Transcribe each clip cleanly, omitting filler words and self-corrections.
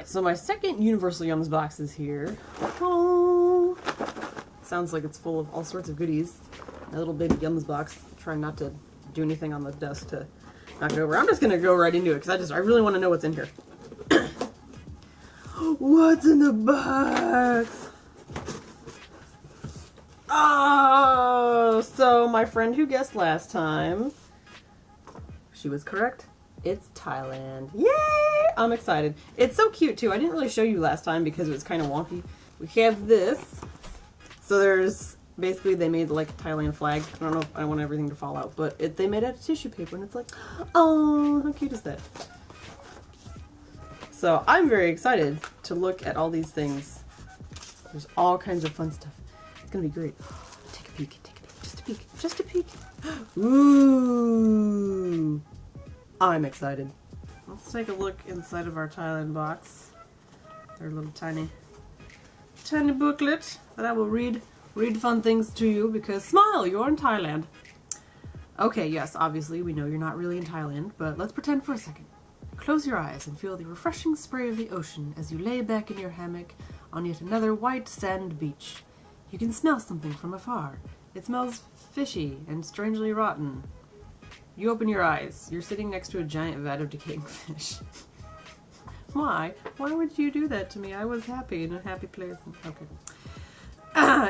So my second Universal Yums box is here. Oh, sounds like it's full of all sorts of goodies. My little baby Yums box. Trying not to do anything on the desk to knock it over. I'm just gonna go right into it because I really want to know what's in here. What's in the box? Oh, so my friend who guessed last time, she was correct. It's Thailand. Yay! I'm excited. It's so cute too. I didn't really show you last time because it was kind of wonky. We have this. So there's basically they made like a Thailand flag. I don't know if I want everything to fall out, but they made out of tissue paper and it's like, oh, how cute is that? So I'm very excited to look at all these things. There's all kinds of fun stuff. It's gonna be great. Take a peek, just a peek, just a peek. Ooh, I'm excited. Let's take a look inside of our Thailand box. Our little tiny booklet that I will read fun things to you because smile, you're in Thailand. Okay, yes, obviously we know you're not really in Thailand, but let's pretend for a second. Close your eyes and feel the refreshing spray of the ocean as you lay back in your hammock on yet another white sand beach. You can smell something from afar. It smells fishy and strangely rotten. You open your eyes. You're sitting next to a giant vat of decaying fish. Why? Why would you do that to me? I was happy in a happy place. Okay.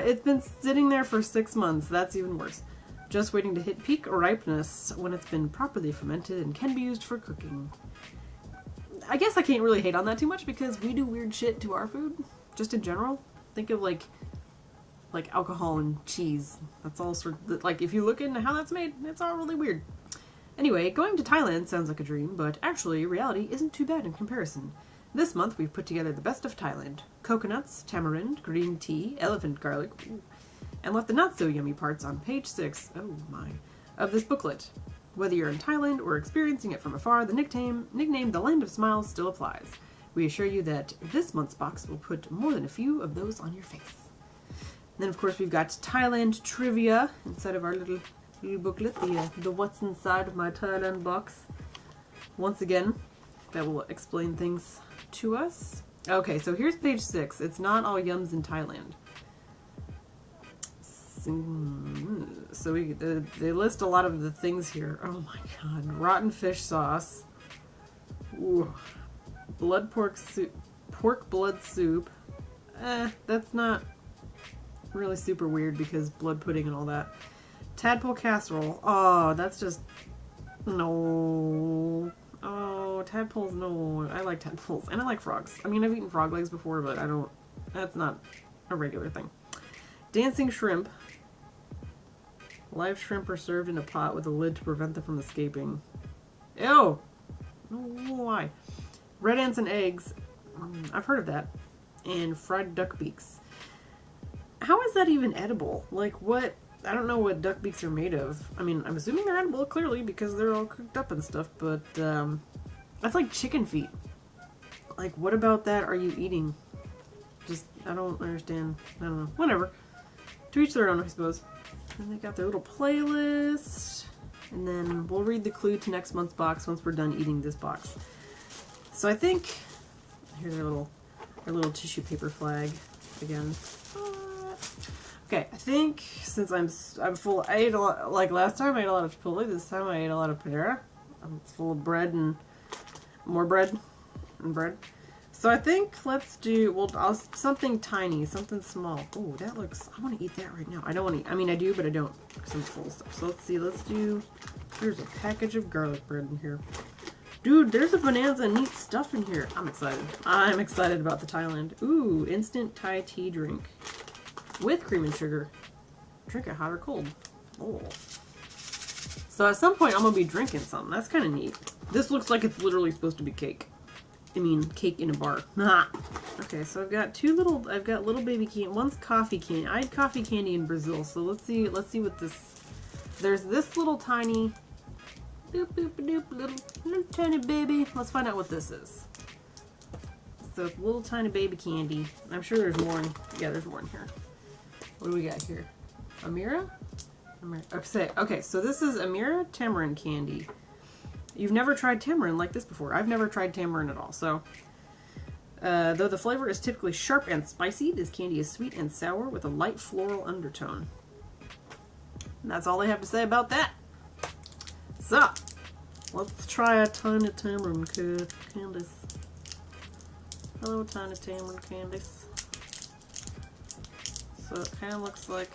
It's been sitting there for 6 months. That's even worse. Just waiting to hit peak ripeness when it's been properly fermented and can be used for cooking. I guess I can't really hate on that too much because we do weird shit to our food, just in general. Think of like alcohol and cheese. That's all sort of, like if you look into how that's made, it's all really weird. Anyway, going to Thailand sounds like a dream, but actually reality isn't too bad in comparison. This month we've put together the best of Thailand. Coconuts, tamarind, green tea, elephant garlic, and left the not so yummy parts on page 6, oh my, of this booklet. Whether you're in Thailand or experiencing it from afar, the nickname The Land of Smiles still applies. We assure you that this month's box will put more than a few of those on your face. And then of course we've got Thailand trivia inside of our little booklet, the what's inside of my Thailand box. Once again, that will explain things to us. Okay, so here's page 6. It's not all yums in Thailand. So they list a lot of the things here. Oh my god. Rotten fish sauce. Ooh. Pork blood soup. That's not really super weird because blood pudding and all that. Tadpole casserole. Oh, that's just... no. Oh, tadpoles, no. I like tadpoles. And I like frogs. I mean, I've eaten frog legs before, but I don't... that's not a regular thing. Dancing shrimp. Live shrimp are served in a pot with a lid to prevent them from escaping. Ew! Why? Red ants and eggs. I've heard of that. And fried duck beaks. How is that even edible? Like, what? I don't know what duck beaks are made of. I mean, I'm assuming they're edible, clearly, because they're all cooked up and stuff, but, that's like chicken feet. Like, what about that are you eating? Just, I don't understand. I don't know. Whatever. To each their own, I suppose. And they got their little playlist. And then we'll read the clue to next month's box once we're done eating this box. So I think... here's our little tissue paper flag again. Okay, I think since I'm full, I ate a lot, like last time I ate a lot of Chipotle, this time I ate a lot of Panera. I'm full of bread and more bread and bread. So I think let's do, something tiny, something small. Oh, that looks, I want to eat that right now. I don't want to, I mean I do, but I don't, because I'm full of stuff. So let's see, here's a package of garlic bread in here. Dude, there's a bonanza and neat stuff in here. I'm excited. I'm excited about the Thailand. Ooh, instant Thai tea drink. With cream and sugar. Drink it hot or cold. Oh. So at some point I'm going to be drinking something. That's kind of neat. This looks like it's literally supposed to be cake. I mean, cake in a bar. Okay, so I've got little baby candy. One's coffee candy. I had coffee candy in Brazil, so let's see what this... There's this little tiny... boop, boop, doop, little tiny baby. Let's find out what this is. So, little tiny baby candy. I'm sure there's more in... yeah, there's more in here. What do we got here? Amira? Okay, so this is Amira Tamarind Candy. You've never tried tamarind like this before. I've never tried tamarind at all, so Though the flavor is typically sharp and spicy, this candy is sweet and sour with a light floral undertone. And that's all I have to say about that. So, let's try a Tiny Tamarind Candies. Hello, Tiny Tamarind Candies. So it kind of looks like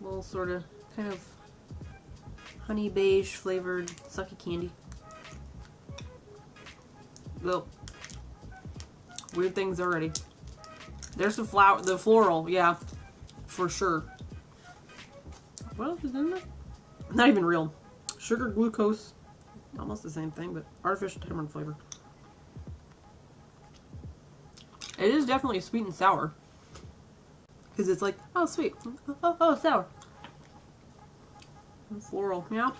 a little sort of kind of honey beige flavored sucky candy. Well, weird things already. There's the floral, yeah, for sure. What else is in there? Not even real. Sugar, glucose, almost the same thing, but artificial tamarind flavor. It is definitely sweet and sour. Because it's like, oh, sweet. Oh, sour. And floral, yeah.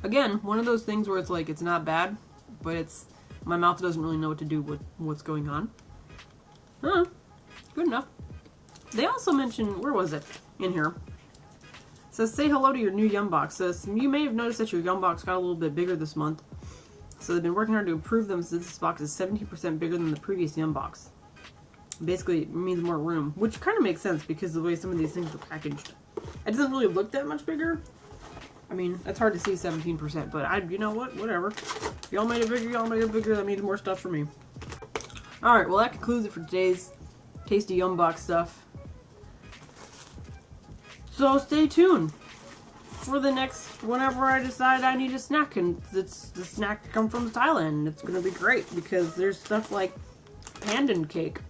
Again, one of those things where it's like, it's not bad, but it's, my mouth doesn't really know what to do with what's going on. Huh. Good enough. They also mentioned, where was it? In here. It says, say hello to your new Yum box. Says, you may have noticed that your Yum box got a little bit bigger this month. So they've been working hard to improve them since this box is 17% bigger than the previous Yum box. Basically, it means more room, which kind of makes sense because of the way some of these things are packaged. It doesn't really look that much bigger. I mean, it's hard to see 17%, but you know what? Whatever. Y'all made it bigger, y'all made it bigger. That means more stuff for me. Alright, well that concludes it for today's tasty Yum box stuff. So stay tuned for the next, whenever I decide I need a snack, and it's the snack come from Thailand, and it's gonna be great because there's stuff like Pandan Cake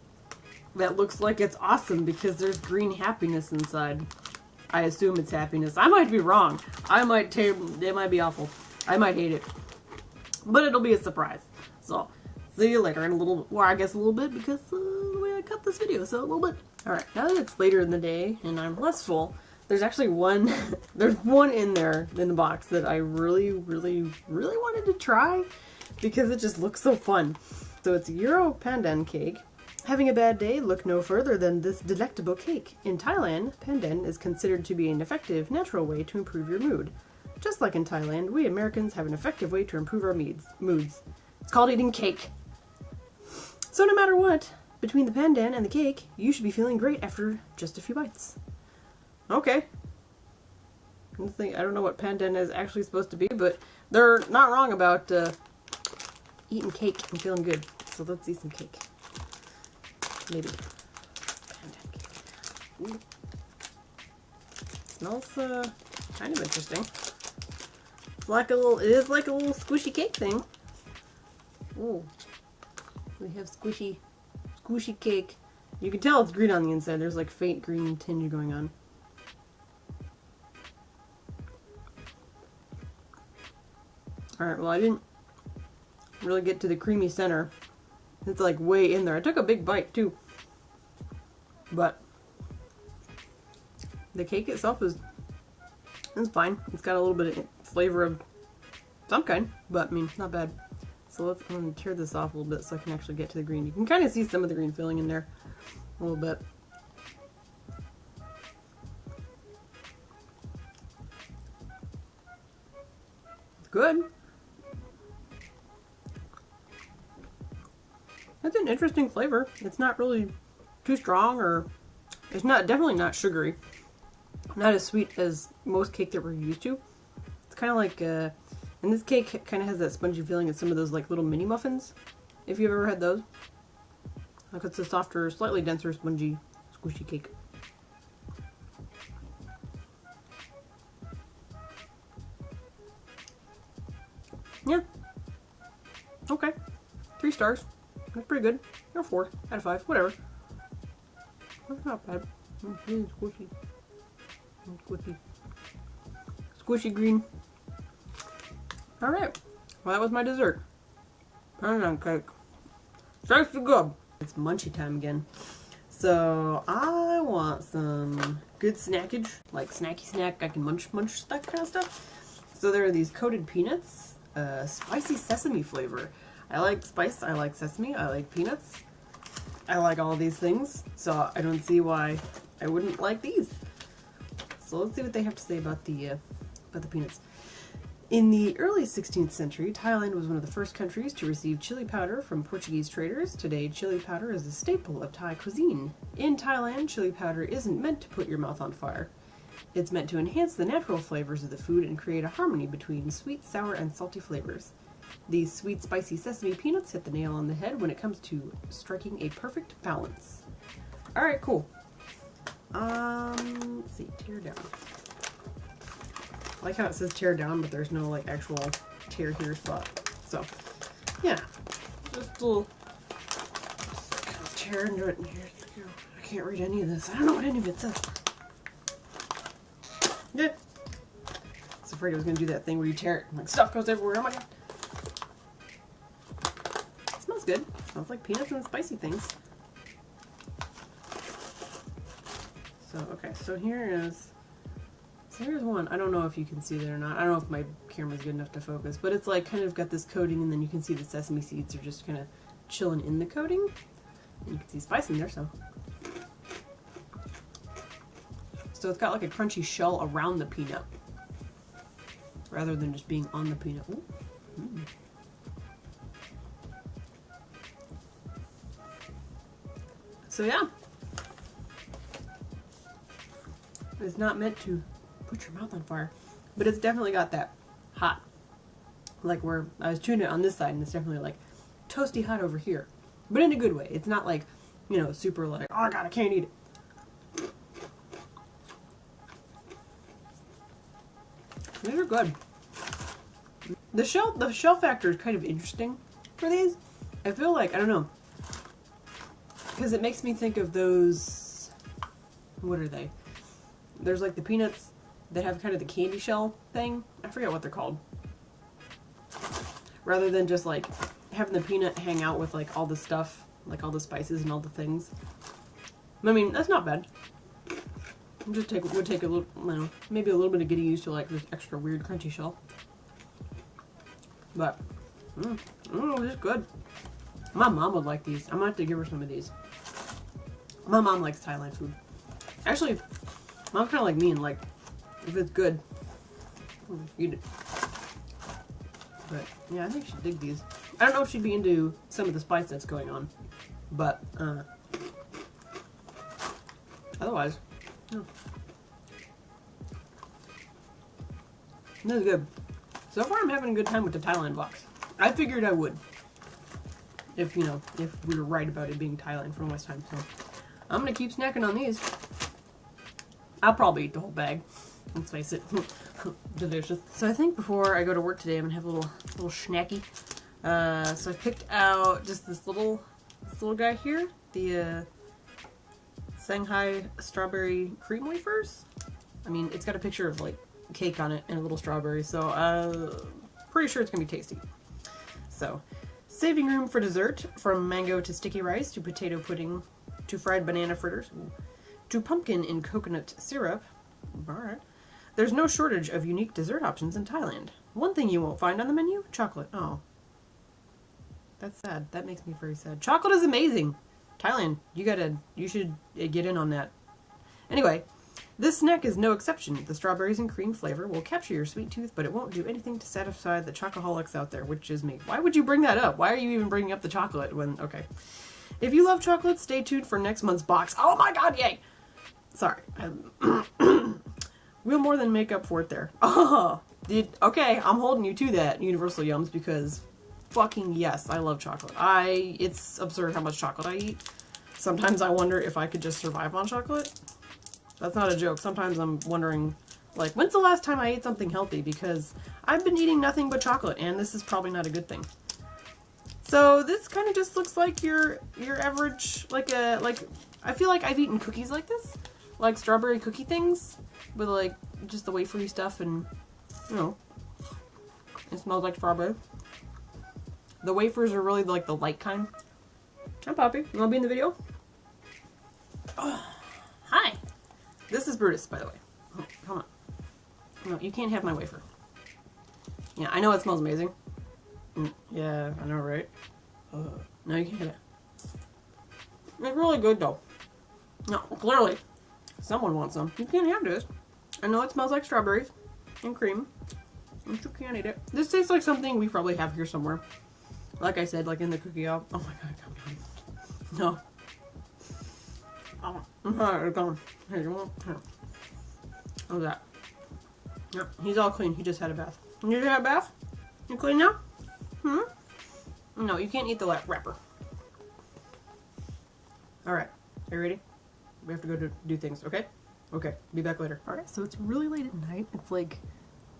that looks like it's awesome because there's green happiness inside. I assume it's happiness. I might be wrong. It might be awful. I might hate it. But it'll be a surprise. So, see you later in a little, or I guess a little bit because the way I cut this video, so a little bit. Alright, now that it's later in the day and I'm less full, there's actually one, there's one in there in the box that I really wanted to try because it just looks so fun. So it's Euro Pandan Cake. Having a bad day? Look no further than this delectable cake. In Thailand, pandan is considered to be an effective, natural way to improve your mood. Just like in Thailand, we Americans have an effective way to improve our moods. It's called eating cake. So no matter what, between the pandan and the cake, you should be feeling great after just a few bites. Okay. I don't know what pandan is actually supposed to be, but they're not wrong about eating cake and feeling good. So let's eat some cake. Maybe. Pandan cake. Ooh. Smells kind of interesting. It's like it is like a little squishy cake thing. Ooh. We have squishy cake. You can tell it's green on the inside. There's like faint green tinge going on. Alright, well I didn't really get to the creamy center. It's like way in there. I took a big bite too. But the cake itself is fine. It's got a little bit of flavor of some kind, but I mean, not bad. So I'm going to tear this off a little bit so I can actually get to the green. You can kind of see some of the green filling in there a little bit. It's good. It's an interesting flavor. It's not really too strong, or it's definitely not sugary. Not as sweet as most cake that we're used to. It's kind of like, and this cake kind of has that spongy feeling of some of those like little mini muffins, if you've ever had those. Like it's a softer, slightly denser, spongy, squishy cake. Yeah. Okay. 3 stars. That's pretty good. Or 4 out of 5. Whatever. That's not bad. Squishy. Squishy. Squishy green. Alright. Well, that was my dessert. Pandan cake. Tasty good. It's munchy time again. So, I want some good snackage. Like snacky snack. I can munch that kind of stuff. So there are these coated peanuts. Spicy sesame flavor. I like spice, I like sesame, I like peanuts. I like all these things, so I don't see why I wouldn't like these. So let's see what they have to say about the peanuts. In the early 16th century, Thailand was one of the first countries to receive chili powder from Portuguese traders. Today, chili powder is a staple of Thai cuisine. In Thailand, chili powder isn't meant to put your mouth on fire. It's meant to enhance the natural flavors of the food and create a harmony between sweet, sour, and salty flavors. These sweet, spicy sesame peanuts hit the nail on the head when it comes to striking a perfect balance. Alright, cool. Let's see, tear down. I like how it says tear down, but there's no like actual tear here spot. So, yeah, just a little kind of tear into it. I can't read any of this. I don't know what any of it says. Yeah, I was afraid I was gonna do that thing where you tear it and like stuff goes everywhere. Oh my god! It smells good. Smells like peanuts and spicy things. So okay, so here's one. I don't know if you can see that or not. I don't know if my camera's good enough to focus, but it's like kind of got this coating, and then you can see the sesame seeds are just kind of chilling in the coating. And you can see spice in there, so it's got like a crunchy shell around the peanut, rather than just being on the peanut. Ooh. Mm. So yeah, it's not meant to put your mouth on fire, but it's definitely got that hot, like where I was chewing it on this side, and it's definitely like toasty hot over here, but in a good way. It's not like, you know, super like, oh god, I can't eat it. These are good. The shell factor is kind of interesting for these. I feel like, I don't know, because it makes me think of those, what are they? There's like the peanuts that have kind of the candy shell thing. I forget what they're called. Rather than just like having the peanut hang out with like all the stuff, like all the spices and all the things. I mean, that's not bad. Would take a little, I don't know, maybe a little bit of getting used to like this extra weird crunchy shell. But, this is good. My mom would like these. I'm gonna have to give her some of these. My mom likes Thailand food. Actually, mom's kind of like me, and like, if it's good, eat it. But yeah, I think she'd dig these. I don't know if she'd be into some of the spice that's going on, but otherwise. Oh. This is good. So far I'm having a good time with the Thailand box. I figured I would. If, you know, if we were right about it being Thailand for last time. So I'm gonna keep snacking on these. I'll probably eat the whole bag. Let's face it. Delicious. So I think before I go to work today I'm gonna have a little snacky. So I picked out just this little guy here. The Sanghai strawberry cream wafers. I mean, it's got a picture of like cake on it and a little strawberry, so pretty sure it's gonna be tasty. So, saving room for dessert, from mango to sticky rice to potato pudding to fried banana fritters to pumpkin in coconut syrup. Alright. There's no shortage of unique dessert options in Thailand. One thing you won't find on the menu, chocolate. Oh. That's sad. That makes me very sad. Chocolate is amazing. Thailand, you should get in on that. Anyway, this snack is no exception. The strawberries and cream flavor will capture your sweet tooth, but it won't do anything to satisfy the chocoholics out there, which is me. Why would you bring that up? Why are you even bringing up the chocolate when, okay. If you love chocolate, stay tuned for next month's box. Oh my god, yay! Sorry. We'll more than make up for it there. Oh, okay, I'm holding you to that, Universal Yums, because fucking yes, I love chocolate. It's absurd how much chocolate I eat. Sometimes I wonder if I could just survive on chocolate. That's not a joke. Sometimes I'm wondering, like, when's the last time I ate something healthy? Because I've been eating nothing but chocolate, and this is probably not a good thing. So this kind of just looks like your average, I feel like I've eaten cookies like this, like strawberry cookie things, with like just the wafery stuff, and you know, it smells like strawberry. The wafers are really like the light kind. Hi, Poppy. You want to be in the video? Oh, hi. This is Brutus, by the way. Oh, come on. No, you can't have my wafer. Yeah, I know it smells amazing. Yeah, I know, right? No, you can't have it. It's really good, though. No, clearly, someone wants some. You can't have this. I know it smells like strawberries and cream But you can't eat it. This tastes like something we probably have here somewhere. Like I said, like in the cookie off. Oh my god, no. Oh, I'm gone. Here, you want? Here. How's that? Yep, he's all clean. He just had a bath. You just had a bath? You clean now? No, you can't eat the wrapper. Alright, are you ready? We have to go do things, okay? Okay, be back later. Alright, so it's really late at night. It's like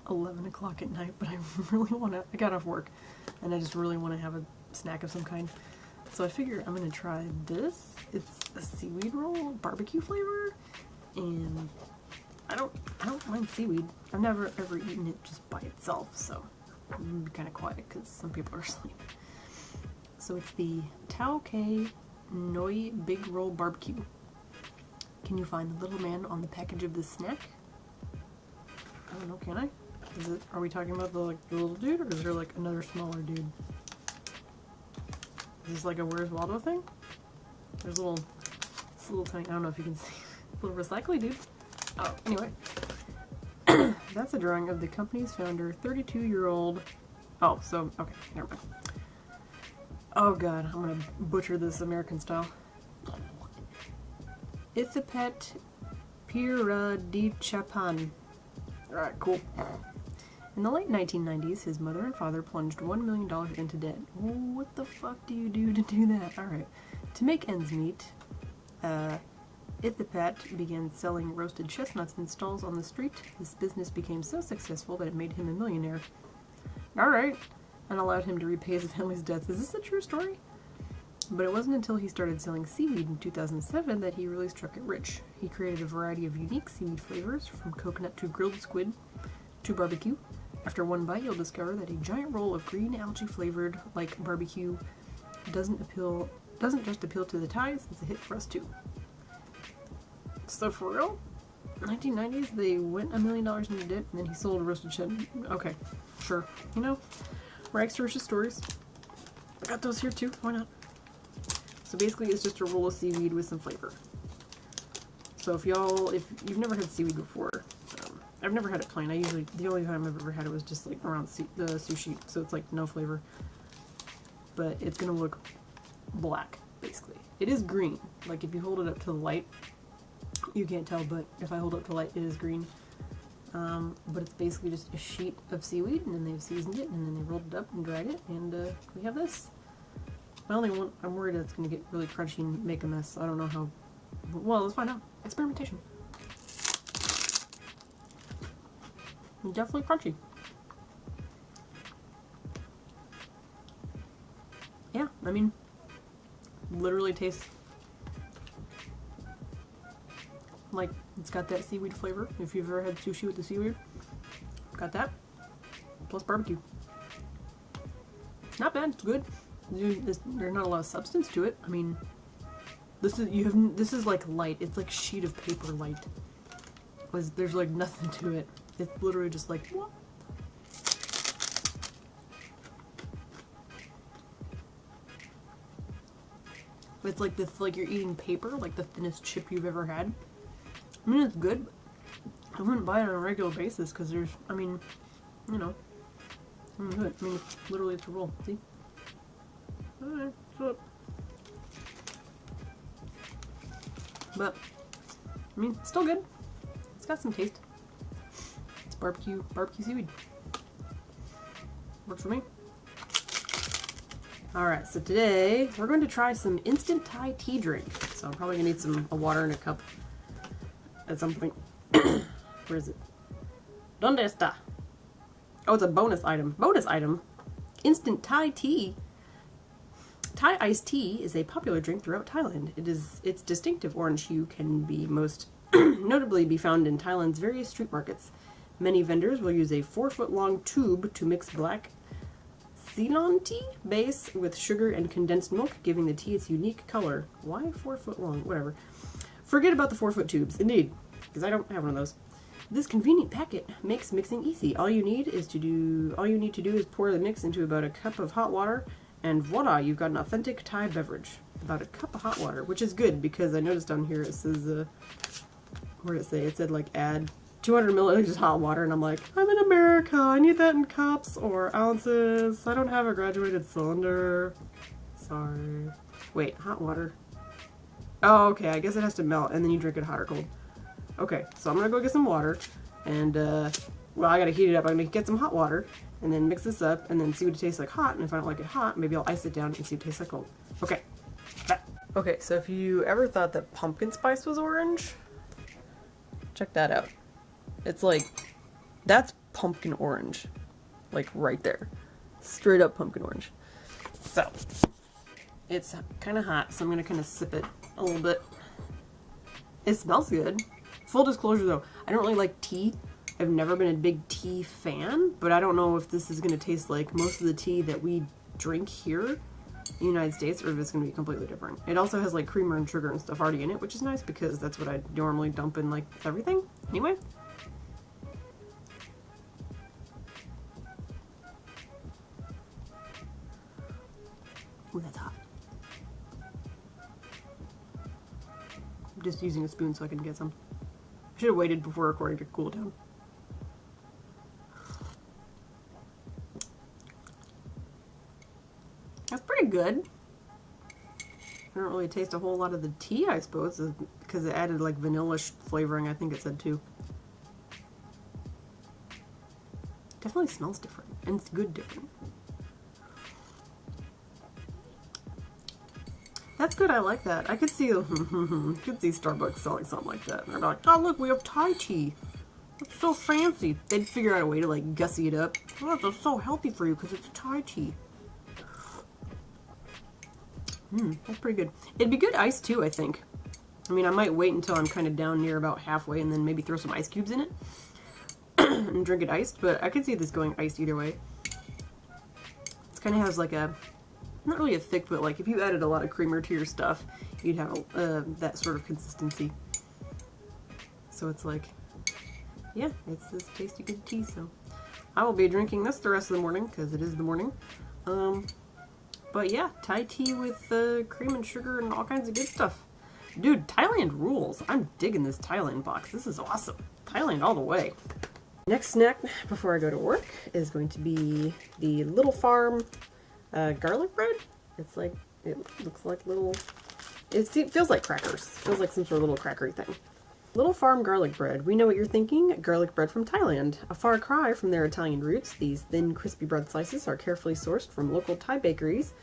11 o'clock at night, but I really want to, I got off work, and I just really want to have a snack of some kind. So I figure I'm going to try this. It's a seaweed roll, barbecue flavor, and I don't mind seaweed. I've never ever eaten it just by itself, so I'm going to be kind of quiet because some people are asleep. So it's the Tao K Noi Big Roll Barbecue. Can you find the little man on the package of this snack? I don't know, can I? Are we talking about the little dude, or is there like another smaller dude? Is this like a Where's Waldo thing? There's a little tiny, I don't know if you can see, little recycly dude. Oh, anyway. That's a drawing of the company's founder, 32-year-old. Oh, so, okay, never mind. Oh god, I'm gonna butcher this American style. Ithapet Piradichapan. Alright, cool. In the late 1990s, his mother and father plunged $1 million into debt. What the fuck do you do to do that? Alright. To make ends meet, Ithapat began selling roasted chestnuts in stalls on the street. This business became so successful that it made him a millionaire. Alright. And allowed him to repay his family's debts. Is this a true story? But it wasn't until he started selling seaweed in 2007 that he really struck it rich. He created a variety of unique seaweed flavors, from coconut to grilled squid to barbecue. After one bite, you'll discover that a giant roll of green algae flavored like barbecue doesn't just appeal to the Thais, it's a hit for us too. So for real? 1990s, they went $1 million into debt, and then he sold roasted chestnut. Okay, sure. You know, rags to riches stories. I got those here too. Why not? So basically, it's just a roll of seaweed with some flavor. So if you've never had seaweed before, I've never had it plain. The only time I've ever had it was just like around the sushi, so it's like no flavor. But it's gonna look black, basically. It is green. Like if you hold it up to the light, you can't tell, but if I hold it up to light, it is green. But it's basically just a sheet of seaweed, and then they've seasoned it, and then they rolled it up and dried it, and we have this. My only one, I'm worried that it's going to get really crunchy and make a mess. I don't know how. Well, let's find out. Experimentation. Definitely crunchy. Yeah, I mean, literally tastes like it's got that seaweed flavor. If you've ever had sushi with the seaweed, got that. Plus barbecue. Not bad. It's good. There's not a lot of substance to it. I mean, this is like light. It's like sheet of paper light. There's like nothing to it. It's literally just like what? It's like this, like you're eating paper, like the thinnest chip you've ever had. I mean, it's good. I wouldn't buy it on a regular basis because there's, I mean, you know, I'm good. I mean, literally it's a roll. See? Alright, so. But, I mean, still good. It's got some taste. It's barbecue seaweed. Works for me. Alright, so today we're going to try some instant Thai tea drink. So I'm probably going to need a water in a cup at some point. Where is it? ¿Dónde está? Oh, it's a bonus item. Bonus item? Instant Thai tea. Thai iced tea is a popular drink throughout Thailand. Its distinctive orange hue can be most notably be found in Thailand's various street markets. Many vendors will use a 4-foot-long tube to mix black Ceylon tea base with sugar and condensed milk, giving the tea its unique color. Why 4 foot long? Whatever. Forget about the 4-foot tubes. Indeed, because I don't have one of those. This convenient packet makes mixing easy. All you need to do is pour the mix into about a cup of hot water, and voila, you've got an authentic Thai beverage. About a cup of hot water, which is good because I noticed down here it says, where did it say? It said like add 200 milliliters of hot water, and I'm like, I'm in America, I need that in cups or ounces. I don't have a graduated cylinder. Sorry. Wait, hot water. Oh, okay, I guess it has to melt, and then you drink it hot or cold. Okay, so I'm gonna go get some water, and, well, I gotta heat it up. I'm gonna get some hot water, and then mix this up, and then see what it tastes like hot, and if I don't like it hot, maybe I'll ice it down and see what it tastes like cold. Okay. Okay, so if you ever thought that pumpkin spice was orange, check that out. It's like, that's pumpkin orange. Like, right there. Straight up pumpkin orange. So, it's kind of hot, so I'm gonna kind of sip it a little bit. It smells good. Full disclosure though, I don't really like tea. I've never been a big tea fan, but I don't know if this is gonna taste like most of the tea that we drink here in the United States, or if it's gonna be completely different. It also has like creamer and sugar and stuff already in it, which is nice because that's what I normally dump in like everything. Anyway. Ooh, that's hot. I'm just using a spoon so I can get some. I should have waited before recording to cool down. That's pretty good. I don't really taste a whole lot of the tea, I suppose, because it added like vanilla-ish flavoring, I think it said too. Definitely smells different, and it's good different. That's good, I like that. I could see, could see Starbucks selling something like that. And they're like, oh look, we have Thai tea. It's so fancy. They'd figure out a way to like gussy it up. Oh, it's so healthy for you because it's Thai tea. That's pretty good. It'd be good iced too, I think. I mean, I might wait until I'm kind of down near about halfway and then maybe throw some ice cubes in it and drink it iced, but I could see this going iced either way. It kind of has like a, not really a thick, but like if you added a lot of creamer to your stuff, you'd have that sort of consistency. So it's like, yeah, it's this tasty good tea, so I will be drinking this the rest of the morning because it is the morning. But yeah, Thai tea with cream and sugar and all kinds of good stuff. Dude, Thailand rules. I'm digging this Thailand box. This is awesome. Thailand all the way. Next snack before I go to work is going to be the Little Farm garlic bread. It's like, it looks like little, it feels like crackers. It feels like some sort of little crackery thing. Little Farm garlic bread. We know what you're thinking. Garlic bread from Thailand. A far cry from their Italian roots, these thin, crispy bread slices are carefully sourced from local Thai bakeries,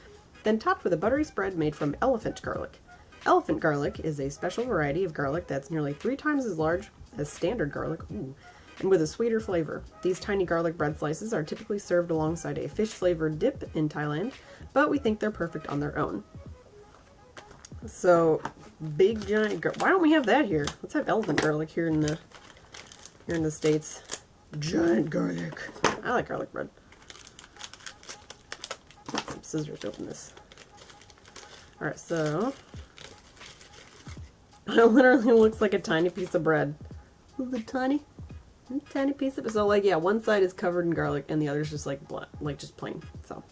then topped with a buttery spread made from elephant garlic. Elephant garlic is a special variety of garlic that's nearly 3 times as large as standard garlic, and with a sweeter flavor. These tiny garlic bread slices are typically served alongside a fish-flavored dip in Thailand, but we think they're perfect on their own. So, big giant why don't we have that here? Let's have elephant garlic here in the States. Giant garlic. I like garlic bread. Get some scissors to open this. Alright, so it literally looks like a tiny piece of bread. Is it tiny? Tiny piece of it. So like, yeah, one side is covered in garlic and the other's just like black, like just plain. So.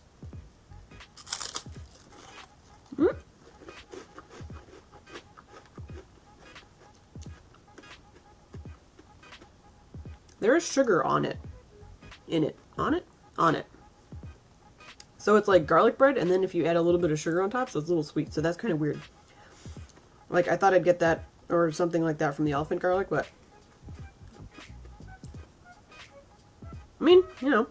There is sugar on it. In it. On it? On it. So it's like garlic bread, and then if you add a little bit of sugar on top, so it's a little sweet. So that's kind of weird. Like, I thought I'd get that or something like that from the elephant garlic, but I mean, you know,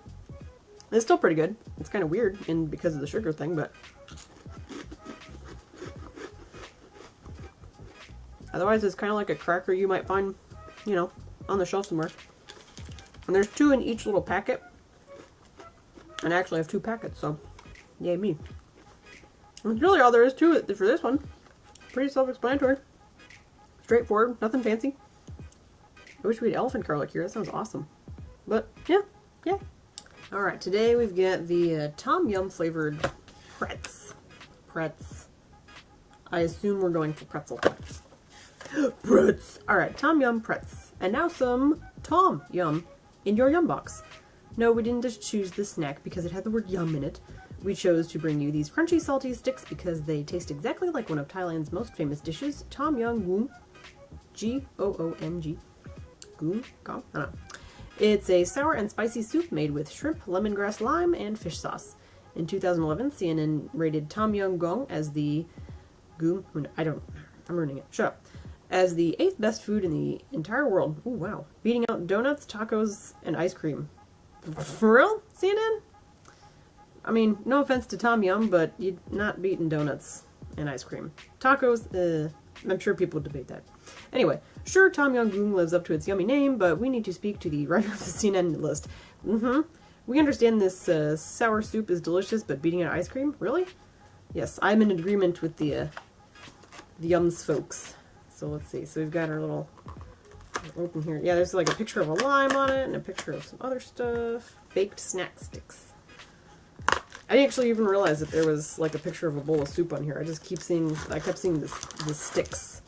it's still pretty good. It's kind of weird because of the sugar thing, but otherwise it's kind of like a cracker you might find, you know, on the shelf somewhere. And there's 2 in each little packet. And I actually have 2 packets, so yay me. That's really all there is to it for this one. Pretty self-explanatory. Straightforward, nothing fancy. I wish we had elephant garlic here, that sounds awesome. But yeah. Alright, today we've got the Tom Yum flavored Pretz. I assume we're going for pretzel. Pretz! Alright, Tom Yum Pretz. And now some Tom Yum in your Yum box. No, we didn't just choose this snack because it had the word yum in it. We chose to bring you these crunchy, salty sticks because they taste exactly like one of Thailand's most famous dishes, Tom Yum Goong, G-O-O-N-G. goon, gong, I don't know. It's a sour and spicy soup made with shrimp, lemongrass, lime, and fish sauce. In 2011, CNN rated Tom Yum Goong as the goon. I'm ruining it. Shut up. As the 8th best food in the entire world. Ooh, wow. Beating out donuts, tacos, and ice cream. For real, CNN? I mean, no offense to Tom Yum, but you're not beating donuts and ice cream. Tacos, I'm sure people would debate that. Anyway, sure, Tom Yum Goong lives up to its yummy name, but we need to speak to the writer of the CNN list. We understand this sour soup is delicious, but beating out ice cream? Really? Yes, I'm in agreement with the Yums folks. So let's see. So we've got our little open here. Yeah, there's like a picture of a lime on it and a picture of some other stuff. Baked snack sticks. I didn't actually even realize that there was like a picture of a bowl of soup on here. I kept seeing the sticks.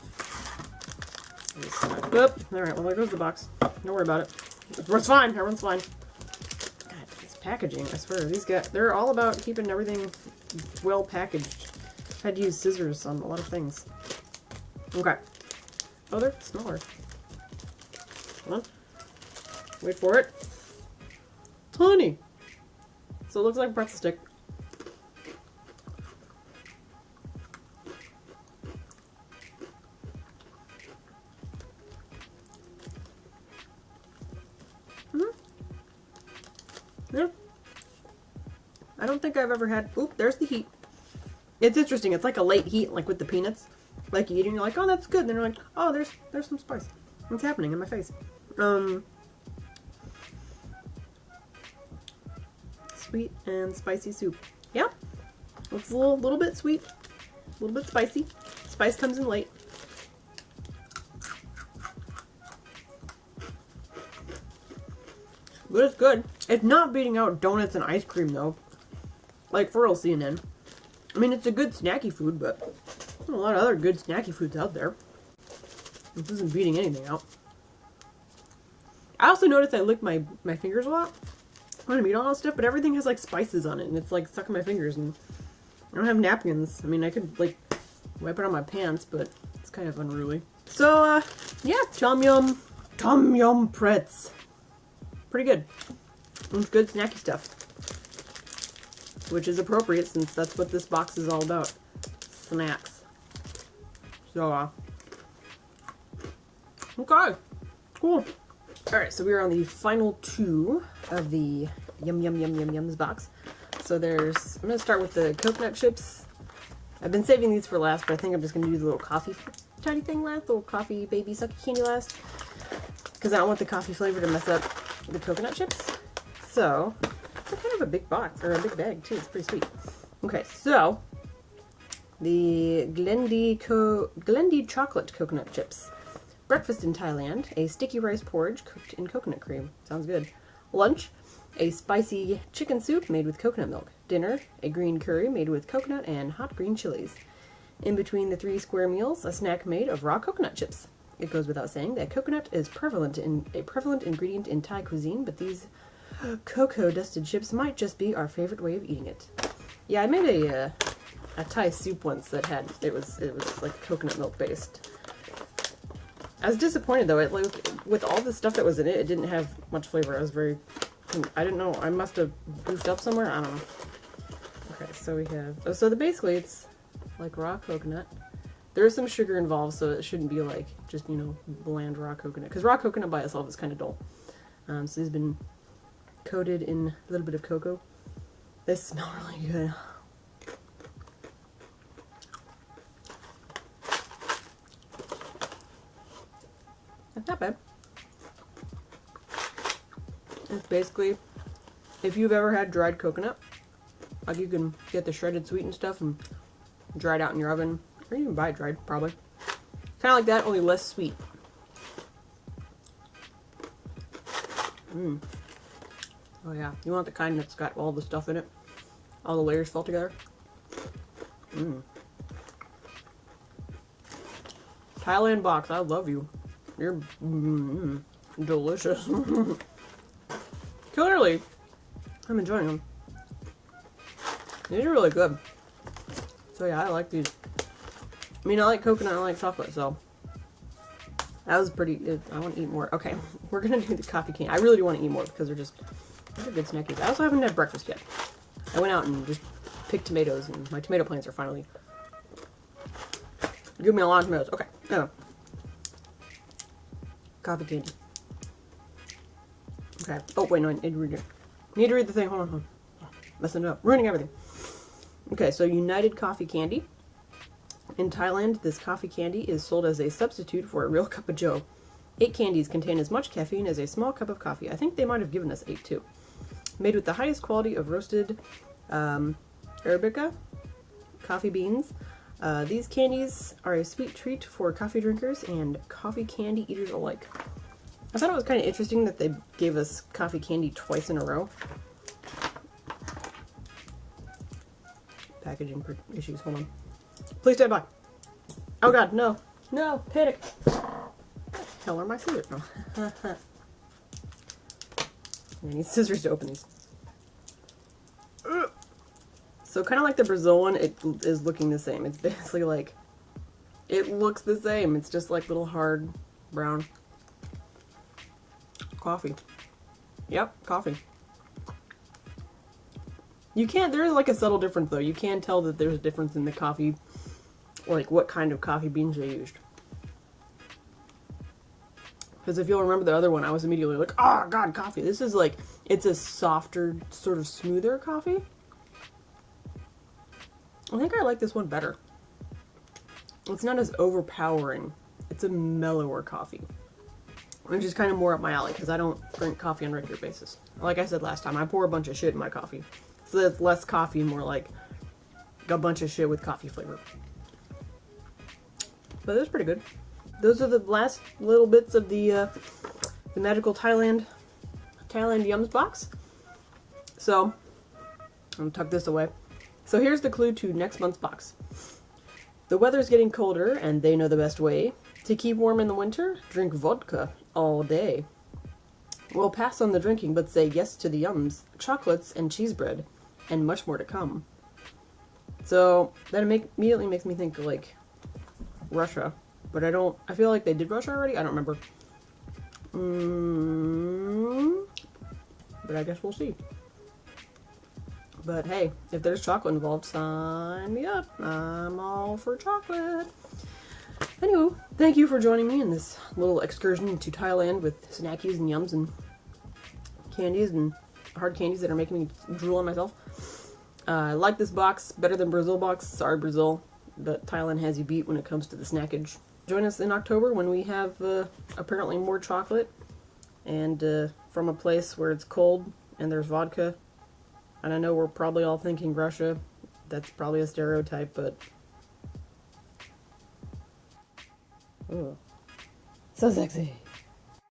Whoop. Alright, well there goes the box. Don't worry about it. It's fine. Everyone's fine. God, this packaging, I swear. These guys, they're all about keeping everything well packaged. I've had to use scissors on a lot of things. Okay. Oh, they're smaller. Hold on. Wait for it. Tiny. So it looks like a pretzel stick. Yeah. I don't think I've ever had... Oop, there's the heat. It's interesting. It's like a light heat, like with the peanuts. Like you eat and you're like, oh, that's good. And then you're like, oh, there's some spice. What's happening in my face? Sweet and spicy soup. Yeah. It's a little bit sweet. A little bit spicy. Spice comes in late. But it's good. It's not beating out donuts and ice cream, though. Like, for real, CNN. I mean, it's a good snacky food, but there's a lot of other good snacky foods out there. This isn't beating anything out. I also noticed I lick my fingers a lot when I eat all that stuff, but everything has, like, spices on it, and it's, like, stuck in my fingers, and I don't have napkins. I mean, I could, like, wipe it on my pants, but it's kind of unruly. So, yeah, Tom Yum Pretz. Pretty good. It's good snacky stuff. Which is appropriate since that's what this box is all about. Snacks. So, okay. Cool. Alright, so we're on the final two of the Yums box. So there's, I'm going to start with the coconut chips. I've been saving these for last, but I think I'm just going to do the little coffee tiny thing last. Little coffee baby sucky candy last. Because I don't want the coffee flavor to mess up the coconut chips. So, it's kind of a big box, or a big bag too. It's pretty sweet. Okay, so the Glendee chocolate coconut chips. Breakfast in Thailand, a sticky rice porridge cooked in coconut cream. Sounds good. Lunch, a spicy chicken soup made with coconut milk. Dinner, a green curry made with coconut and hot green chilies. In between the 3 square meals, a snack made of raw coconut chips. It goes without saying that coconut is a prevalent ingredient in Thai cuisine, but these cocoa-dusted chips might just be our favorite way of eating it. Yeah, I made a Thai soup once that had it was like coconut milk based. I was disappointed though. It like with all the stuff that was in it, it didn't have much flavor. I didn't know. I must have goofed up somewhere. I don't know. Okay, so we have basically it's like raw coconut. There is some sugar involved, so it shouldn't be like just, you know, bland raw coconut. Because raw coconut by itself is kind of dull. So these have been coated in a little bit of cocoa. They smell really good. That's not bad. It's basically, if you've ever had dried coconut, like you can get the shredded sweetened stuff and dry it out in your oven. Or you can buy it dried, probably. Kind of like that, only less sweet. Oh yeah, you want the kind that's got all the stuff in it? All the layers fall together? Thailand box, I love you. You're delicious. Clearly, I'm enjoying them. These are really good. So yeah, I like these. I mean, I like coconut, I like chocolate, so That was pretty good. I want to eat more. Okay, we're gonna do the coffee candy. I really do want to eat more because they're good snackies. I also haven't had breakfast yet. I went out and just picked tomatoes, and my tomato plants are finally giving me a lot of tomatoes. Okay, anyway. Coffee candy. Okay. Oh wait, no, I need to read it. Need to read the thing. Hold on. Messing it up, ruining everything. Okay, so United Coffee Candy. In Thailand, this coffee candy is sold as a substitute for a real cup of joe. 8 candies contain as much caffeine as a small cup of coffee. I think they might have given us 8 too. Made with the highest quality of roasted Arabica coffee beans. These candies are a sweet treat for coffee drinkers and coffee candy eaters alike. I thought it was kind of interesting that they gave us coffee candy twice in a row. Packaging issues, hold on. Please stand by. Oh god, no. No, panic. Hell are my scissors? No. I need scissors to open these. So kind of like the Brazil one, it is looking the same. It's basically like, it looks the same. It's just like little hard brown coffee. Yep, coffee. You can't, there is like a subtle difference though. You can tell that there's a difference in the coffee, or like what kind of coffee beans they used. Because if you'll remember the other one, I was immediately like, oh god, coffee. This is like, it's a softer, sort of smoother coffee. I think I like this one better. It's not as overpowering. It's a mellower coffee. Which is kind of more up my alley, because I don't drink coffee on a regular basis. Like I said last time, I pour a bunch of shit in my coffee. So it's less coffee and more like a bunch of shit with coffee flavor. But it's pretty good. Those are the last little bits of the magical Thailand Yums box. So, I'm gonna tuck this away. So here's the clue to next month's box. The weather's getting colder, and they know the best way to keep warm in the winter. Drink vodka all day. We'll pass on the drinking, but say yes to the yums, chocolates, and cheese bread, and much more to come. So that immediately makes me think like Russia, but I feel like they did Russia already. I don't remember. But I guess we'll see. But hey, if there's chocolate involved, sign me up. I'm all for chocolate. Anywho, thank you for joining me in this little excursion into Thailand with snackies and yums and candies and hard candies that are making me drool on myself. I like this box better than Brazil box. Sorry, Brazil, but Thailand has you beat when it comes to the snackage. Join us in October when we have apparently more chocolate and from a place where it's cold and there's vodka. And I know we're probably all thinking Russia. That's probably a stereotype, but... Ugh. So sexy.